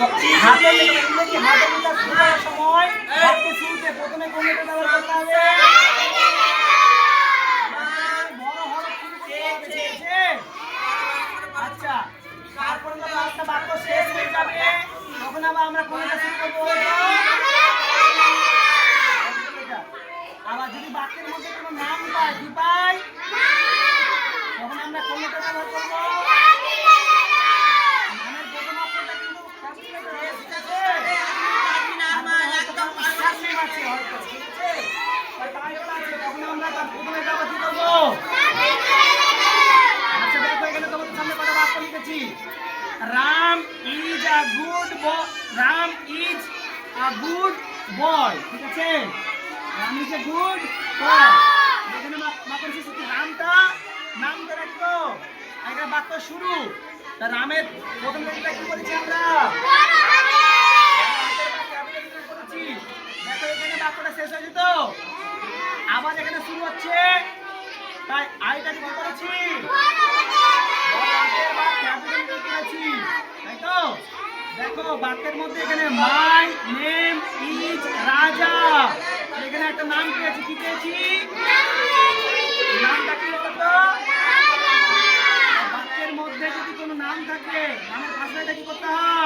হাতের ইংরেজি হাতের লেখা শুরু করার সময় বাক্যের শুরুতে প্রথমে কোন লেটার ব্যবহার করতে হবে? বড় হরফ শুরু করতে হবে, ঠিক আছে? আচ্ছা, তারপর যখন একটা বাক্য শেষ হয়ে যাবে তখন আবার আমরা কোন লেটার শুরু করবো? আবার যদি বাক্যের মধ্যে কোনো নাম পাই, কি পাই, তখন আমরা কোন লেটার ব্যবহার করবো? নামের প্রথম অক্ষরটা কিন্তু ক্যাপিটাল লেটার, ঠিক আছে? আছে হয়তো, ঠিক আছে? টাইটেল আছে, তখন আমরা তার প্রথমে যাবো কি করবো? আচ্ছা দেখো, এখানে তোমাদের সামনে কটা বাক্য লিখেছি। Ram is a good boy, Ram is a good boy, ঠিক আছে? Ram is a good boy. এখানে বাক্য শেষে কি রামটা নামটা রাখতো, এটা বাক্য শুরু। তা রামের প্রথম লেটারটা কি বলেছি আমরা? দেখো এখানে বাক্যটা শেষ হয়েছে তো, আবার এখানে শুরু হচ্ছে, তাই আইটা কি করেছি? তাই তো? দেখো বাক্যের মধ্যে এখানে মাই নেম ইজ রাজা, এখানে একটা নাম পেয়েছি, কি পেয়েছি? নামটা কি হতো? বাক্যের মধ্যে যদি কোনো নাম থাকে, নামের ভাষাটা কি করতে হয়?